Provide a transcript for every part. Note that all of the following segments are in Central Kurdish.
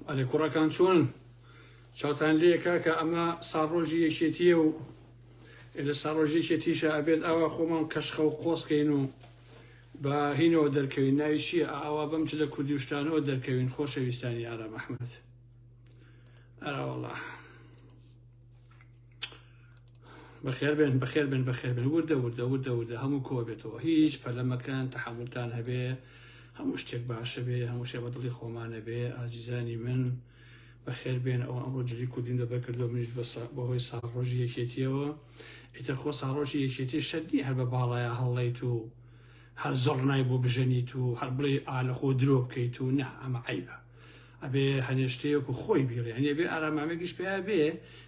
ئەلێ کوڕەکان چۆن چاوتان لێکە کە ئەمە ساڕۆژی یەکێتیە و لە ساڕۆژی یەکێتیشە ئەبێت ئاوا خۆمان کەشخە و قۆسکەین و بە هینەوە دەرکەوین ناوی چییە ئاوا بەم چ لە کوردیشتانەوە دەرکەوین خۆشەویستانی ئارام ئەحمەد ئەراوەڵا بەخێر بێن بەخێر بێن بەخێر بێن وردە هەموو کۆ بێتەوە هیچ پەلەمەکان تەحملتان هەبێ هەموو شتێک باشە بێ هەموو شێ بە دڵی خۆمانە بێ ئازیزانی من بەخێر بێن ئەو ئەمڕۆ جلی کوردین دەبەر کردو منیش بەهۆی ساڕۆژی یەکێتیەوە ئیتر خۆ ساڕۆژی یەکێتی شەدی هەر بە باڵایە هەڵڵیت و هەر زۆر نای بۆ بژەنیت و هەر بڵێ ئالە خۆ درۆ بکەیت و نه ئەمە عیبە ئەبێ هەنێشتەیەک و خۆی بیڕێ هەنێ بێ ئارامامێکیش پێیا بێ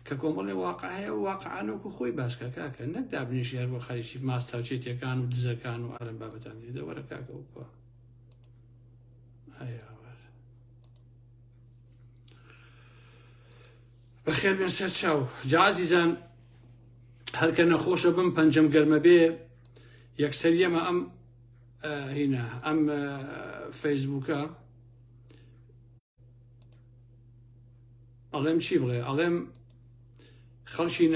کە کۆمەڵێ واقع هەیە و واقعانەوەکو خۆی باسکە کاکە نەک دابنیشی هەر بۆ خەریکی ماستاوچێتیەکان و دزەکان و ئارەم بابەتان لێدە وەرە کاکە وکوە بەخێر بێن سەر چاو جا عەزیزان هەرکە نەخۆشە بم پەنجەم گەرمە بێ یەکسەریەمە ئەم هینە ئەم فەیسبووکە ئەڵێم چی بڵێ ئەڵێم خەڵکی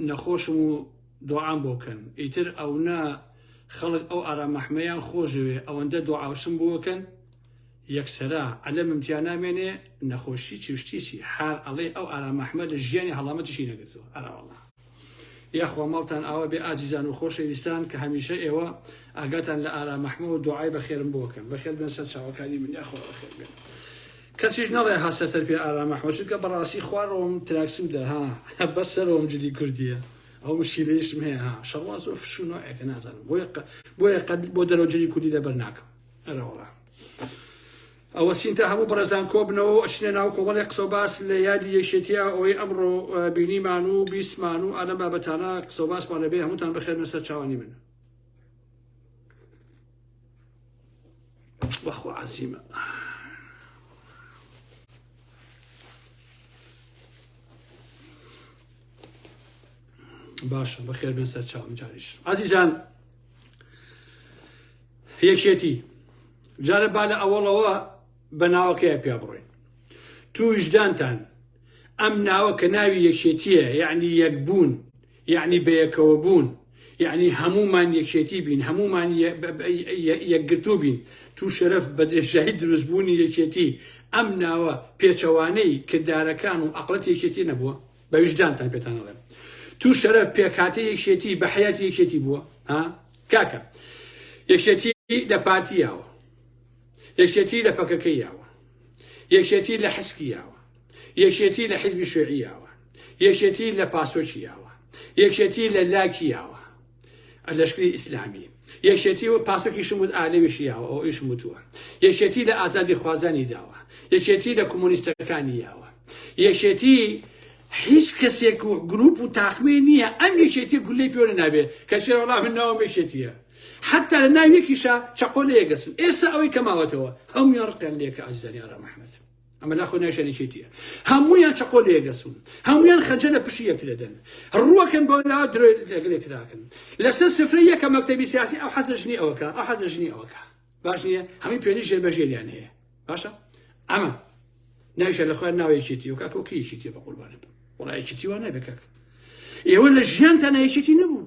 نەخۆشم و دوعام بۆ بکەن ئیتر ئەو نا خەڵک ئەو ئارام ئەحمەدیان خۆشەوێ ئەوەندە دوعاوسم بۆ بکەن یەکسەرا ئەلەم امتیان نامێنێ نەخۆشی چشتیچی هەر ئەڵێ ئەو ئارام ئەحمەد لە ژیانی هەڵامەتیشی نەگرتووە ئەراوەڵا یاخوا ماڵتان ئاوا بێ ئازیزان و خۆشەویستان کە هەمیشە ئێوە ئاگاتان لە ئارام ئەحمەد و دوعای بەخێرم بۆ بکەن بەخێر بێن سەر چاوەکانی من یاخوا بەخێر بێن کەسیش نەڵێ هەسە سەر پێ ئارام ئەحمەد چونکە بەڕاستی خوارەوەم تراکسوودە ها بەس سەرەوەم جلی کوردیە ئەو مشکلەیەشم هەیە ها شەڕوا زۆر فشو نوعێکە نازانم بۆیە بۆ دەرەوە جلی کوردی دەبەر ناکەم ئەراوەڵا ئەوە سینتە هەموو بەڕێزان کۆبنەوە ئەچنێ ناو کۆمەڵێک قسە و باس لە یادی یەکێتیە ئەوەی ئەمڕۆ بینیمان و بیستمان و ئەلەم بابەتانە قسە و باسمان لەبێ هەمووتان بەخێر بن سەر چاوانی من وەخوا عەزیمە باشە بەخێر بن سەر چاوم جاریش عەزیزان یەکێتی جارە با لە ئەوەڵەوە بە ناوەکەیە پیا بڕۆین تو وجدانتان ئەم ناوە کە ناوی یەکێتیە یعنی یەکبوون یعنی بەیەکەوە بوون یعنی هەمومان یەکێتی بین هەمومان یەکگرتوو بین تو شەرەف بە درێژایی دروستبوونی یەکێتی ئەم ناوە پێچەوانەی کردارەکان و عەقڵەت یەکێتی نەبووە بە وجدانتان پێتان ئەڵێم تو شەرەف پێکهاتەی یەکێتی بە حەیاتی یەکێتی بووە ها کاکە یەکێتی لە پارتیاوە یەکێتی لە پەکەکەیاوە یەکێتی لە حزبیاوە یەکێتی لە حیزبی شیوعیاوە یەکێتی لە پاسۆکیاوە یەکێتی لە لاکیاوە لەشکری ئیسلامی یەکێتی و پاسۆکی شمود ئالەویشیاوە ئەو ئیشم وتووە یەکێتی لە ئازادی خوازانی داوە یەکێتی لە کۆمۆنیستەکانی یاوە یەکێتی هیچ کەسێک و گروپ و تاخمێ نییە ئەم یەکێتی گولەی پێوە نابێ کەسێ وەڵا من ناوم یەکێتیە حتى لە ناوێکیشە چەقۆ لێگەسن ئێستا ئەوەی کەماوەتەوە هەمویان ڕقیان لێکە ئازیزانی ئارام ئەحمەد ئەمە ناخۆ ناشەریکێتیە هەمویان چەقۆ لێگەسون هەمویان خەنجە لە پشی یەک دەدەن ڕووەکەن بۆ ناو درۆی لەگرێتراکەن لەسەر سفرەی یەکە مەکتەبی سیاسی ئەو حەزە ژنی ئەوەکە ئەو حەزە ژنی ئەوەکە باش نییە هەمووی پێنی ژێر بەژێریان هەیە باشە ئەمە ناویشە لە خوێن ناو یەکێتی و کاکە کە یەکێتی بە قوربانە بم وەڵا یەکێتی وا نابێ کاکە ئێوە لە ژیانتان یەکێتی نەبوو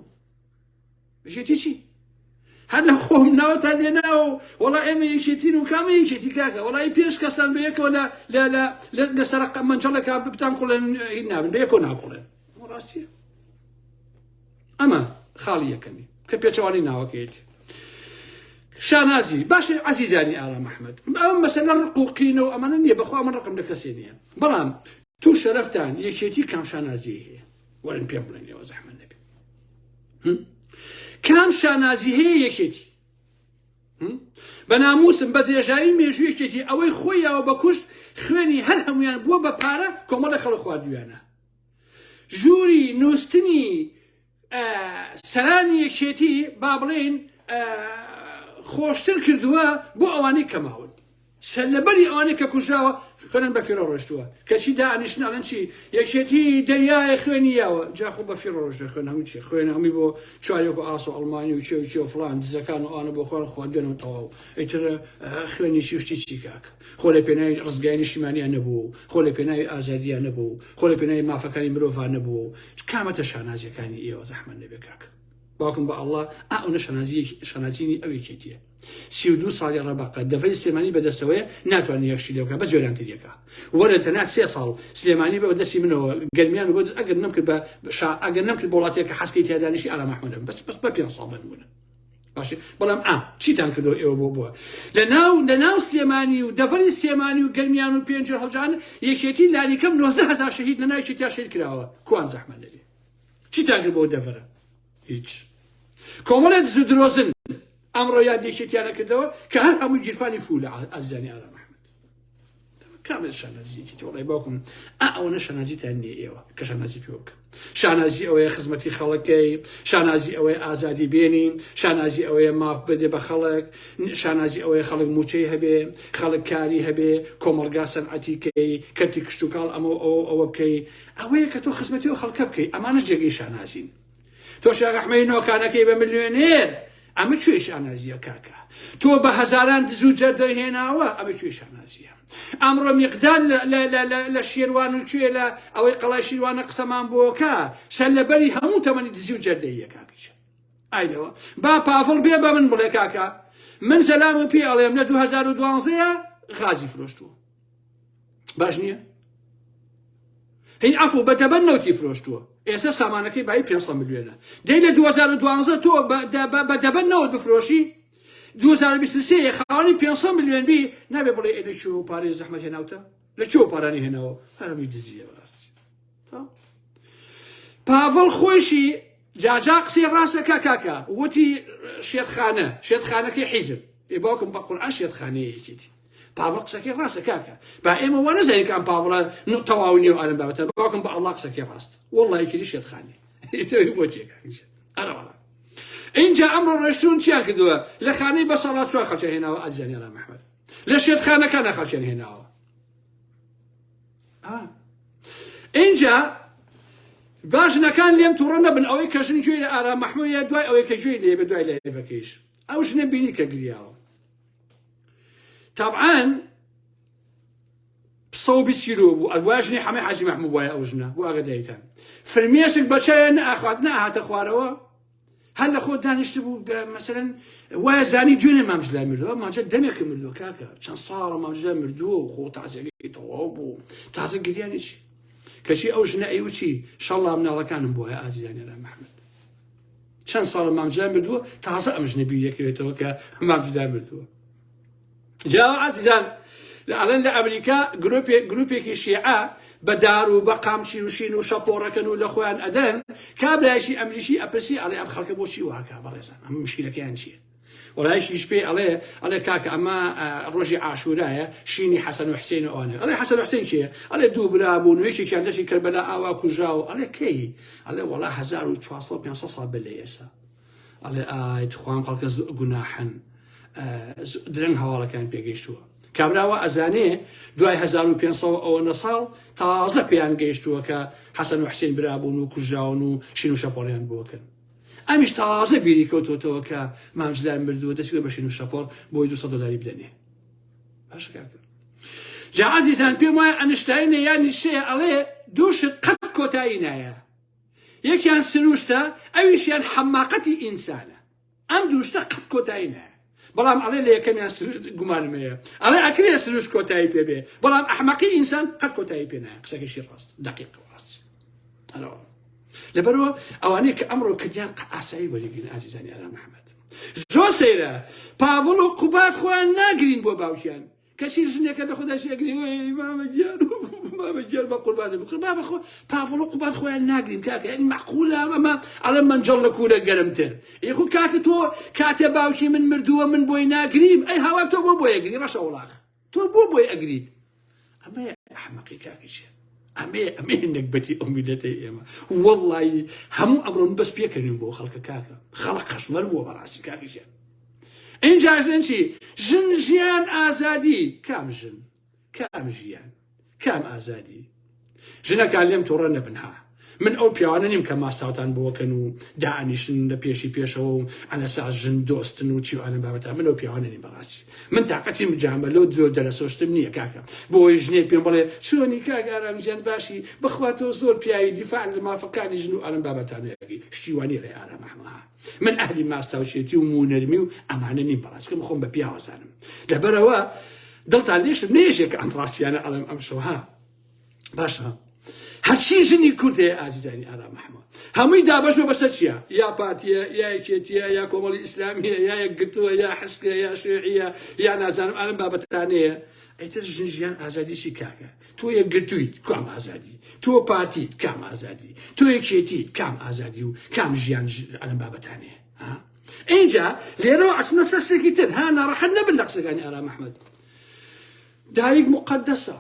بەژێتی چی هەر لە خۆم ناوتان لێ ناوە وەڵا ئێمە یەکێتین و کامە یەکێتی کاکە وەڵای پێش کەسان بە یەکەوە لەسەر مەنجەڵێکا بتان کوڵێن هین نابن بە یەکەوە ناکوڵێن ڕاستیە ئەمە خاڵی یەکەمی کە پێچەوانی ناوەکەیەتی شانازی باشە عەزیزانی ئارام ئەحمەد ئەم مەسەلە ڕق و قینە و ئەمانە نییە بەخوا من ڕقم لە کەسێ نییە بەڵام تو شەرەفتان یەکێتی کام شانازی هەیە وەرن پێم بڵێن ئێوە زەحمەت نەبێ کام شانازی هەیە یەکێتی بە ناموسم بە درێژایی مێژوو یەکێتی ئەوەی خۆیەوە بە کوشت خوێنی هەر هەمویان بووە بە پارە کۆمەڵە خەڵک خواردویانە ژووری نووستنی سەرانی یەکێتی با بڵێن خۆشتر کردووە بۆ ئەوانەی کەماون سەلەبەری ئەوانەی کە کوژراوە خوێنن بە فیرۆ ڕۆشتووە کەچی دانیشتناڵەن چی یەکێتی دەریایە خوێنیەوە جاخۆ بە فیرۆ ڕۆژدە خوێن هەموو چی خوێن هەمی بۆ چارێک و ئاس و ئەڵمانی و چێ و فڵان دزەکان و ئانە بۆ خۆیان خواردنەوە تەواو ئیتر خوێنی چی شتی چی کاک خۆ لە پێناوی ڕزگای نیشتیمانیان نەبوو خۆ لە پێناوی ئازادیان نەبوو خۆ لە پێناوی مافەکانی مرۆڤان نەبوو کامەتە شانازیەکانی ئێوە زەحمەت نەبێ کاک باوکم بە ئەڵڵا ئەوە شانازینی ئەوێکێتیە 32 ساڵی ڕەبەقە دەفەی سلێمانی بەدەستەوەیە ناتوانانی یەکشی لێ بکە بە جۆران تریەکە وەرە تەنها 3 ساڵ سلێمانی بە بەدەستی منەوە گەرمیان و بەدەست ئەگەر نەمکرد بە ئەگەر نەمکرد وڵاتێک کە حەسکەی تیادانیشی ئالا مەحمەدەم بەس بە 5 ساڵ بنبوون باشێ بەڵام چیتان کردەوە ئێوە بووە لە ناو سلێمانی و دەفەری سلێمانی و گەرمیان و پێنج هەڵجان یەکێتی لانیکەم 90,000 شەهید لە ناوی چیتیا شەهید کراوە کوان زەحمەت نەبێ چیتان کرد بۆ دەفەرە هیچ کۆمەڵێک زوو درۆزن ئەمڕۆ یادێکێتیان نەکردەوە کە هەر هەموو گیرفانی فولە ئازانی ئالا مەحمەد کامل شانازیەکی وڵی باوکم ئەوەنە شانازیتان نییە ئێوە کە شانازی پێ بکە شانازی ئەوەیە خزمەتی خەڵکەی شانازی ئەوەیە ئازادی بێنی شانازی ئەوەیە ماف بدێ بە خەڵک شانازی ئەوەیە خەڵک موچەی هەبێ خەڵک کاری هەبێ کۆمەلگا سەنعەتیکەی کەرتی کشتتوکاڵ ئەوە بکەی ئەوەیە کە تۆ خزمەتی و خەڵکە بکەی ئەمانە جێگەی شانازین تۆ شاغەحمەی نۆکانەکەی بە ملیۆنێر ئەمە کوێ شانازیە کاکە تۆ بە هەزاران دز و جەردە هێناوە ئەمە کوێ شانازیە ئەمڕۆ میقدار لە شێروان و کوێ لە ئەوەی قەڵای شیروانە قسەمان بۆکە سەلەبەری هەموو تەمەنی دزی و جەردەیە کاکەچ ئایلەوە با پافڵ بێ بە من بڵێ کاکە من سەلام پێ ئەڵێم لە 2012 غازی فرۆشتووە باش نییە هین عفو بەتەبەن نەوتی فرۆشتووە ئێستا سامانەکەی بای 500 ملیۆنە دەی لە 2012 تۆ بە دەبەن نەوت بفرۆشی 2023 خاڵی 500 ملیۆن بی نابێ بڵێ لە چۆ پارەی زەحمەت هێناوتە لە چۆ پارانی هێناوە هەرمی دزیە بەڕاستی پاڤڵ خۆشی جاجا قسەی ڕاستەکە کاکە وتی شێتخانەکەی حیزب باوکم بە قورئان شێتخانەیەکیتی پاڤڵ قسەکەی ڕاستە کاکە با ئێمە وا نەزانین کە ئەم پاڤڵە تەواو نییە و ئالم بابەتە باوکم بە ئەڵڵا قسەکەی ڕاستە وەڵڵی کردی شێتخانێ بۆ چێکاکەیشە ئەرەوەڵا اینجا ئەمڕۆ ڕۆیشتون چیان کردووە لە خانەی بەسەڵات چوار خەڵکیان هێناوە ئازیزانی ئالا مەحمەد لە شێتخانەکانە خەڵکیان هێناوە اینجا باژنەکان لێم تووڕە نەبن ئەوەی کە ژن گوێی لە ئارا مەحموودە دوای ئەوەی کە گوێی لێ بە دوای لایڤەکەیش ئەو ژنە بینی کە گریاوە طبعاً 120 کیلۆ بوو ئەوە ژنی حەمەی حاجی مەحموود وایە ئەو ژنە بۆ ئاگاداریتان فرمێسک بەچایە نەئاخوات نەهاتە خوارەوە هەر لە خۆ دانیشت بوو مەسەلەن وایە زانی دوێنێ مامجلای مردووە مامجە دەمێکە مردووە کاکە چەند ساڵە مامجلای مردووە و خۆ تازەگەی تەواو بوو تازە گریانیشی کەچی ئەو ژنە ئەیوچی شەڵا مناڵەکانم بۆ هەیە ئازیزانی ئالا مەحمەد چەند ساڵە مامجلای مردووە تازە ئەم ژنە بیرەکەوێتەوە کە مامجلای مردووە جاوە ئازیزان ئەڵێن لە ئەمریکا گروپێکی شیعە بە دار و بە قامچی و شین و شەپۆڕەکەن و لە خۆیان ئەدەن کابرایشی ئەمریشی ئەپرسی ئەڵێ ئەم خەڵکە بۆچی واکە بەڕێزان ئەم مشکلەکەیان چییە وەلایەکیش پێ ئەڵێ کاکە ئەمە ڕۆژی عاشورایە شینی حەسەن و حسێن ئەوانە ئەڵێ حەسەن و حسێن کێیە ئەڵێ دوو برا بوون و یەکێکیان دەشی کەربەلا ئاوا کوژراوە ئەڵێ کەی ئەڵێ وەڵا 1400 ساڵ بلێ ئێستا ئەڵێ ئای توخوام خەڵکە گوناحن درەنگ هەواڵەکان پێگەیشتووە کابراوە ئەزانێ دوای 1500 ئەوەنە ساڵ تازە پێیان گەیشتووە کە حەسەن و حسێن برابوون و کوژراون و شین و شەپۆڕیان بۆکەن ئەمیش تازە بیری کەوتۆتەوە کە مامجلای مردووە دەچێت بە شین و شەپۆڕ بۆی 200 دلاری بدەنێ باشە کاکە جا عەزیزان پێم وایە ئەنشتاینە یان نیشەیە ئەڵێ دووشت قەت کۆتایی نایە یەکیان سروشتە ئەویشیان حەماقەتی ئینسانە ئەم دووشتە قەت کۆتایی نایە بەڵام ئەڵێ لە یەکەمیان گومانمەیە ئەڵێ ئەکرێ سروش کۆتایی پێبێ بەڵام ئەحمەقی ئینسان قەت کۆتایی پێ نایە قسەکەشی ڕاست دەقیق ڕاست لەبەرەوە ئەوانەیە کە ئەمڕۆ کردیان ئاسایی وەریگرن ئازیزانی ئالا مەحمەد زۆر سەیرە پاڤڵ و قوبات خۆیان ناگرین بۆ باوکیان کەچی ژنێکە لە خۆداش ئەگری مامەگیان بە قوربانە بکڕ بابەخۆ پاڤڵ و قوبات خۆیان ناگرین کاکە ئەین مەعقولە ئەمە ئەڵێ منجەڵ لە کوورە گەرمتر ئێخۆ کاکە تۆ کاتێ باوکی من مردووە من بۆی ناگریم ئەی هاوار تۆ بۆ بۆی ئەگری ڕەشە وڵاغ تۆ بۆی ئەگریت ئەمە ئەحمەقی کاکیشە ئەمێ نەکبەتی ئەو میلەتەی ئێمە وەڵڵی هەموو ئەمڕۆ بەس پێکەنین بۆ خەڵکە کاکە خەڵک قەشمەر بووە بەڕاستی کاکیشە اینجا ژن چی؟ ژن ژیان ئازادی کام ژن کام ژیان کام ئازادی ژنەکان لێم تووڕە نەبنها من ئەو پیاوانە نیم کە ماساوتان بۆکەن و دائنیشن لە پێشی پێشەوە و ئەنەسا ژن دۆستن و چیوانە بابەتە من ئەو پیاوانە نیم بەڕاستی من تااقەتی مجامە لەو درۆ دەرەسۆشتم نییە کاکە بۆی ژنێ پێم بڵێ چۆنی کاک ئارامژیان باشی بخواتەوە زۆر پیاوی دیفاع لە مافەکانی ژن و ئەڵم بابەتانەیەکی شتیوانی ڕێ ئارامەحمەها من ئەهلی ماستاوشێتی و مونەرمی و ئەمانە نیم بەڕاستکەم خۆم بە پیاوەزانم لەبەرەوە دڵتان لێشم نێژێک ئەمڕاستیانە ئەڵم ئەم شەوها باشە هەرچی ژنی کورد هەیە ئازیزانی ئارامەحمەد هەمووی دابەشەوە بەسەر چییە یا پاتیە یا یەکێتیە یا کۆمەڵی ئیسلامیە یا یەکگرتووە یا حەسکە یا شێعیە یا نازانم ئەڵم بابەتانەیە ئەیتر ژن ژیان ئازادیشی کاکە تۆ یەکگرتوویت کام ئازادی تۆ پاتیت کام ئازادی تۆ یەکێتیت کام ئازادی و کام ژیان ئەلم بابەتانەیە اینجا لێرەوە ئەچمە سەر شتێکی تر ها ناڕەحەت نەبن لە قسەکانی ئارامەحمەد دایک مقەدەسە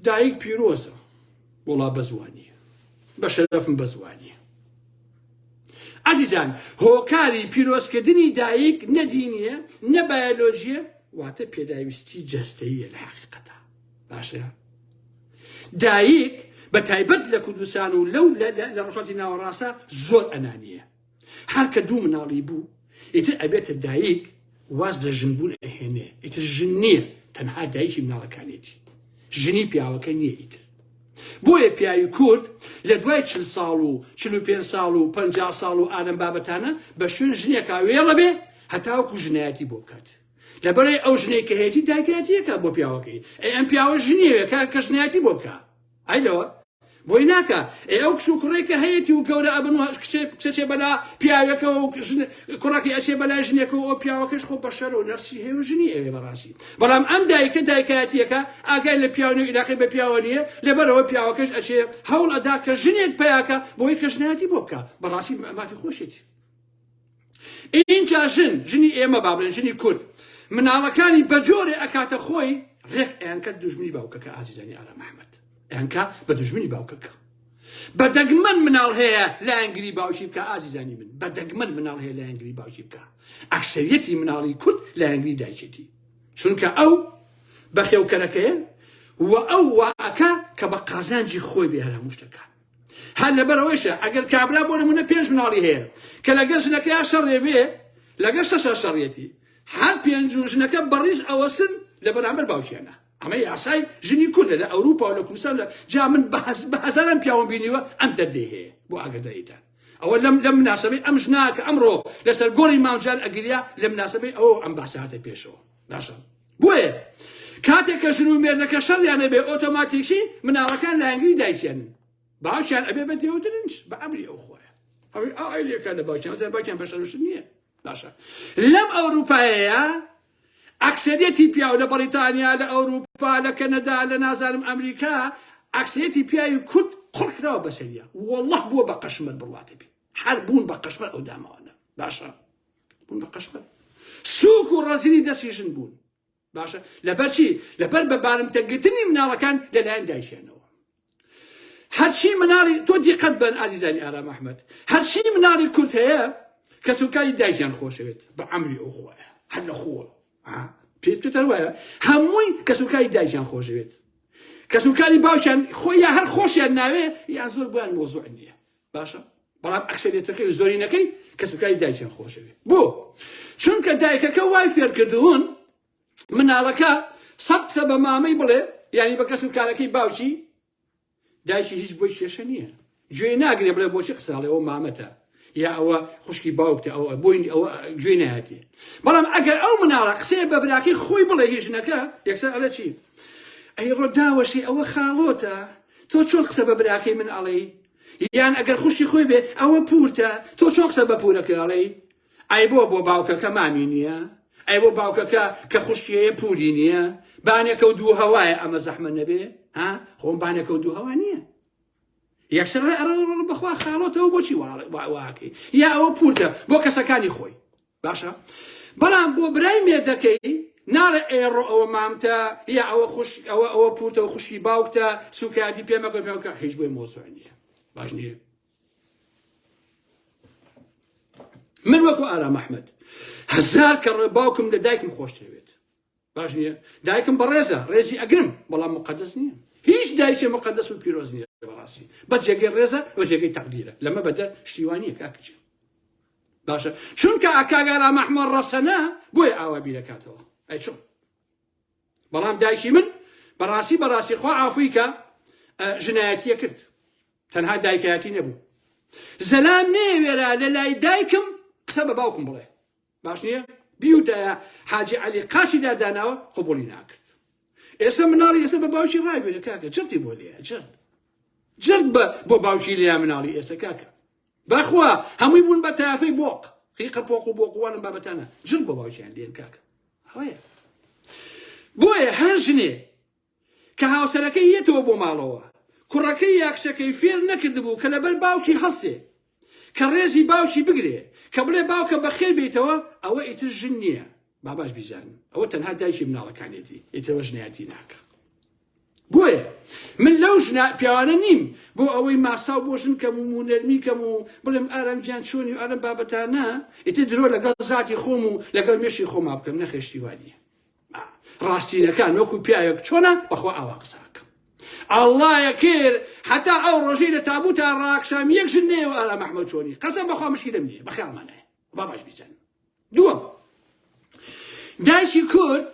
دایک پیرۆزە وڵا بەزوانیە بە شەرەفم بەزوانیە عەزیزان هۆکاری پیرۆزکردنی دایک نەدینیە نە بایۆلۆژیە واتە پێداویستی جەستەییە لە حەقیقەتە باشە دایک بە تایبەت لە کوردستان و لەو لە ڕۆژهەڵاتی ناوەڕاستە زۆر ئەنانیە هەر کە دوو مناڵی بوو ئیتر ئەبێتە دایک واز لە ژنبوون ئەهێنێ ئیتر ژن نییە تەنها دایکی مناڵەکانێتی ژنی پیاوەکە نییە ئیتر بۆیە پیاوی کورد لە دوای 40 ساڵ و 45 ساڵ و 50 ساڵ و ئادەم بابەتانە بە شوێن ژنێکا وێڵە بێ هەتاوەکو ژنایەتی بۆ بکات لەبەرەوەی ئەو ژنێک کە هەیەی دایکایەتیەکە بۆ پیاوەکەی ئەم پیاوە ژنیەوێ کە ژنایەتی بۆ بکە ئایلەوە بۆی ناکە ئەو کچ و کوڕێکە هەیەی و گەورە ئەبن و کچێ بەلا پیاوەکە و کوڕەکەی ئەچێ بەلای ژنێکە و ئەو پیاوەکەش خۆ بەشەر و نەفسی هەیە و ژنی ئەوێ بەڕاستی بەڵام ئەم دایکە دایکایەتیەکە ئاگای لە پیاوە و عیلاقی بە پیاوە نییە لەبەرەوە پیاوەکەش ئەچێ هەوڵ ئەدا کە ژنێک پیاکە بۆی کە ژنایەتی بۆ بکە بەڕاستی مافی خۆشێتی اینجا ژنی ئێمە بابلێن ژنی کورد مناڵەکانی بەجۆرێ ئەکاتە خۆی ڕێک ئەیانکە دوژمنی باوکەکە ئازیزانی ئارامەحمەد ئەیانکە بە دوژمنی باوکەکە بەدەگمەن مناڵ هەیە لایەنگری باوکی بکە ئازیزانی من بەدەگمەن مناڵ هەیە لایەنگری باوکی بکە ئەکسەریەتی مناڵی کورد لایەنگری دایکێتی چونکە ئەو بەخێوکەرەکەیە و ئەو واکە کە بە قازانجی خۆی بێ هەر هەموو شتەکان هەر لەبەرەوەیشە ئەگەر کابرا بۆ نمونە 5 مناڵی هەیە کە لەگەر ژنەکەی شەڕێ بێ لەگەر شەشە شەڕێتی هەر 5 ژنەکە بەڕیز ئەوەسن لە بەرامبەر باوکیانە ئەمە یاسای ژنی کوردە لە ئەوروپا و لە کوردستان جا من بە هەزاران پیاوەم بینیوە ئەم دەردەی هەیە بۆ ئاگاداریتان ئەوە لەم مناسبەی ئەم ژناکە ئەمڕۆ لەسەر گۆڕی مامجان ئەگریا لە مناسبەی ئەوە ئەم باسە هاتە پێشەوە باشە بۆیە کاتێک کە ژن و مێردەکە شەڕیانە بێ ئۆتۆماتیکی مناڵەکان لایەنگری دایکیانن باوکیان ئەبێ بە دێودرنج بە ئەمری ئەو خۆیە ئەو ئەیلێکە لە باوکیان بەشەروشت نییە باشە لەم ئەوروپایەیە ئەکسەریەتی پیاو لە بەریتانیا لە ئەوروپا لە کەنەدا لە نازانم ئەمریکا ئەکسەریەتی پیاوی کورد قڕکراوە بەسەریە وەڵڵەه بووە بە قەشمەر بڕواتە بێ هەر بوون بە قەشمەر ئەو داماوانە باشە بوون بە قەشمەر سووک و ڕەزیلی دەستی ژن بوون باشە لەبەر چی لەبەر بە بارمتەگرتنی مناڵەکان لەلایەن دایکیانەوە هەرچی مناڵی تۆ دیقەت بن ئازیزانی ئارامەحمەد هەرچی مناڵی کورد هەیە کە سوکاری دایکیان خۆشەوێت بە ئەمری ئەو خۆیە هەر لە خۆوە پێتر وایە هەمووی کە سوکاری دایکیان خۆشەوێت کە سوکاری باوکیان خۆی یا هەر خۆشیان ناوێ یان زۆر بۆیان مۆزوع نییە باشە بەڵام ئەکسەریەتەکەی زۆرینەکەی کە سوکاری دایکیان خۆشەوێت بۆ چونکە دایکەکە وای فێر کردوون مناڵەکە 100 قسە بە مامەی بڵێ یعنی بە کە سوکارەکەی باوکی دایکی هیچ بۆی کێشە نییە گوێ ناگرێ بڵێ بۆچی قسەڵێ ئەوە مامەتە یا ئەوە خوشکی باوکتە ئەوە بۆی ئەوە گوێ نهاتێ بەڵام ئەگەر ئەو مناڵە قسەیە بە براکەی خۆی بڵێ هێژنەکە یەکسەر ئەڵێ چی ئەی ڕۆداوەشی ئەوە خاڵۆتە تۆ چۆن قسە بە براکەی من ئەڵێ یان ئەگەر خوشی خۆی بێ ئەوە پورتە تۆ چۆن قسە بە پورەکە ئەڵێ ئای بۆ باوکەکە مامی نییە ئەی بۆ باوکەکە کە خوشکیەیە پوری نییە بانێکە و دوو هەوایە ئەمە زەحمە نەبێ ها خۆم بانێکە و دوو هەوا نییە یەکسەر بەخوا خاڵۆتەوە بۆچی واکەی یا ئەوە پورتە بۆ کەسەکانی خۆی باشە بەڵام بۆ برای مێردەکەی ناڵێ ئێڕۆ ئەوە مامتە یا ئەوە پورتە و خوشکی باوکتە سوکاتی پێمەکە هیچ بۆی مۆزوع نییە باش نییە من وەکو ئارام ئەحمەد هەزار کە باوکم لە دایکم خۆشتەوێت باش نییە دایکم بەڕێزە ڕێزی ئەگرم بەڵام مقدس نییە هیچ دایکێ مقدس و پیرۆز نییە بەڕاستی بەس جێگەی ڕێزە و جێگەی تەقدیرە لەمە بەدە شتیوانیە کاکچێ باشە چونکە ئاکاگ ئارام ئەحمەد ڕەسەنە بۆیە ئاوا بیرەکاتەوە ئەی چۆن بەڵام دایکی من بەڕاستی خوا ئافووی کە ژنایەتیە کرد تەنها دایکایەتی نەبوو زەلام نێوێرە لە لای دایکم قسە بە باوکم بڵێ باش نییە بیوتە حاجی عەلی قاچی داداناوە قبوڵی ناکرد ئێستا مناڵی ئێستا بە باوکی ڕابێرە کاکە جرتی بۆ لێە جرت بۆ باوکی لێە مناڵی ئێستا کاکە بەخوا هەمووی بوون بە تافەی بۆق خیقە پۆق و بۆقوانم بابەتانە جرت بۆ باوکیان لێن کاکە ئەوەیە بۆیە هەر ژنێ کە هاوسەرەکەی یەتەوە بۆ ماڵەوە کوڕەکەی یاکسەکەی فێر نەکردبوو کە لەبەر باوکی هەسێ کە ڕێزی باوکی بگرێ کە بڵێ باوکە بەخێر بیتەوە ئەوە ئیتر ژن نییە باباش بیزانن ئەوە تەنها دایکی مناڵەکانێتی ئیترەوە ژنایەتی ناکە بۆیە من لەو پیاوانە نیم بۆ ئەوەی ماساو بۆ ژن کەم و نەرمی کەم و بڵێم ئارامگیان چۆنی و ئارەم بابەتانە ئیتر درۆ لەگەڵ زاتی خۆم و لەگەڵ مێشی خۆما بکەم نەخێشتیوانیە ڕاستینەکان وەکو پیاوێک چۆنە بەخوا ئاوا قساکەم ئەڵڵایە کرد حتا ئەو ڕۆژەی لە تابوتە ڕاکشام یەک ژن نەیە و ئارام ئەحمەد چۆنی قەسەم بەخوا مشکلەم نییە بەخیاڵمان نایە باباش بیزانن دووەم دایکی کورد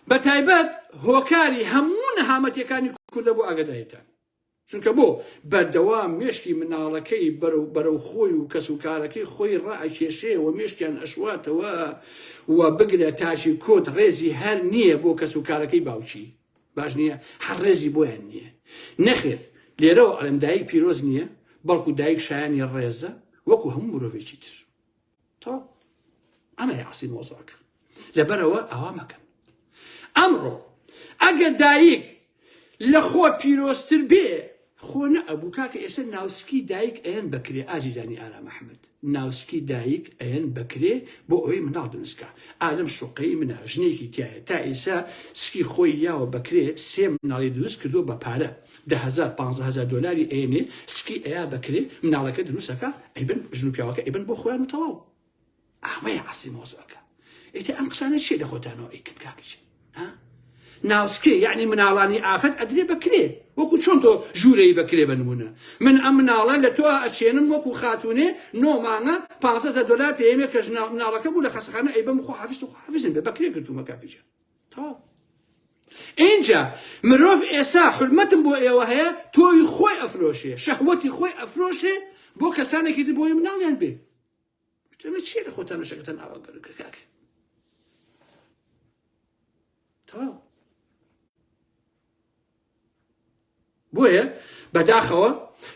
بە تایبەت هۆکاری هەموو نەهامەتیەکانی کوردە بۆ ئاگاداریتان چونکە بۆ بەردەوام مێشکی مناڵەکەی بەرەو خۆی و کەس و کارەکەی خۆی ڕائکێشێ و مێشکیان ئەشواتەوە و بگرە تاشی کۆت ڕێزی هەر نییە بۆ کەس و کارەکەی باوکی باش نییە هەر ڕێزی بۆیان نییە نەخێر لێرەوە ئەلم دایک پیرۆز نییە بەڵکو دایک شایانی ڕێزە وەکو هەموو مرۆڤێکی تر تۆ ئەمەیە ئاسی مۆزۆکە لەبەرەوە ئەوا مەکەن ئەمڕۆ ئەگە دایک لە خۆ پیرۆزتر بێ خۆ نەئەبوو کاکە ئێستا ناوسکی دایک ئەیەن بەکرێ ئازیزانی ئارام ئەحمەد ناوسکی دایک ئەیەن بەکرێ بۆ ئەوەی مناڵ دروستکە ئالەم شوقەی منە ژنێکی تایە تا ئێستا سکی خۆی یاوە بەکرێ سێ مناڵی دروست کردووە بە پارە 10,000 15,000 دلاری ئێنێ سکی ئەیا بەکرێ مناڵەکە دروستەکە ئەیبن ژن و پیاوەکە ئەیبن بۆ خۆیان و تەواو ئەوەیە ئاسی مۆزۆکە ئیتر ئەم قسانە چێ لە خۆتانەوە ئەیکرد کاکەش ناوسکێ یعنی مناڵانی ئافەت ئەدرێ بەکرێ وەکو چۆن تۆ ژوورەی بەکرێ بنمونە من ئەم مناڵە لە تۆ ئەچێنم وەکو خاتونێ 9 مانگە 500 دلار پێمێ کە مناڵەکە بوو لە خەسەخانە ئەیبم خۆ حافظ و حافظن بێ بەکرێ کردومە کاکەجە تەواو اینجا مرۆڤ ئێستا حرمەتم بۆ ئێوە هەیە تۆی خۆی ئەفرۆشێ شەهوەتی خۆی ئەفرۆشێ بۆ کەسانێکی تر بۆی مناڵیان بێ ئەمە چییە لە خۆتان شەکەتان ئاواگەرەکە کاکە تەواو بۆیە بەداخەوە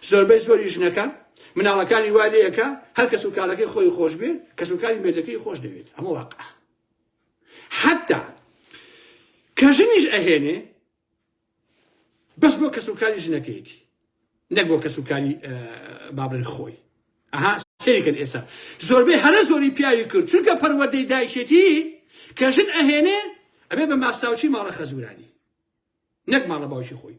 زۆربەی زۆری ژنەکان مناڵەکانی وا لێیەکە هەر کەس و کارەکەی خۆی خۆش بێ کەس و کاری مێردەکەی خۆش دەوێت ئەمە واقعە حتا کە ژنیش ئەهێنێ بەس بۆ کەس و کاری ژنەکەیەتی نەک بۆ کەس و کاری بابرن خۆی ئەها سێریکەن ئێستا زۆربەی هەرە زۆری پیاوی کرد چونکە پەروەردەی دایکێتی کە ژن ئەهێنێ ئەبێ بە ماستاوچی ماڵە خەزورانی نەک ماڵە باوکی خۆی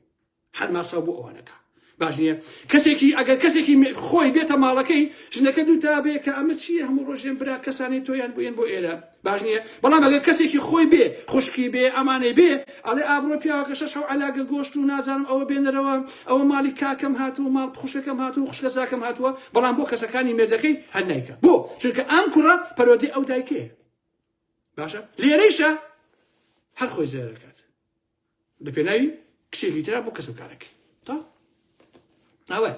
هەر ماساو بۆ ئەوانەکە باش نییە کەسێکی ئەگەر کەسێکی خۆی بێتە ماڵەکەی ژنەکە دووتا بێ کە ئەمە چییە هەموو ڕۆژێن برا کەسانی تۆیان بووێن بۆ ئێرە باش نییە بەڵام ئەگەر کەسێکی خۆی بێ خوشکی بێ ئەمانەی بێ ئەڵێ ئابڕۆ پیاوەکە شەش عەلاگە گۆشت و نازانم ئەوە بێنەرەوە ئەوە ماڵی کاکەم هاتووە ماڵ خوشکەکەم هاتووە خوشکە زاکەم هاتووە بەڵام بۆ کەسەکانی مێردەکەی هەر نایکە بۆ چونکە ئەم کوڕە پەروەردەی ئەو دایکەیە باشە لێرەیشە هەر خۆی زێرەکات لە پێناوی کچێکی ترا بۆ کەس و کارەکەی تا ئەوە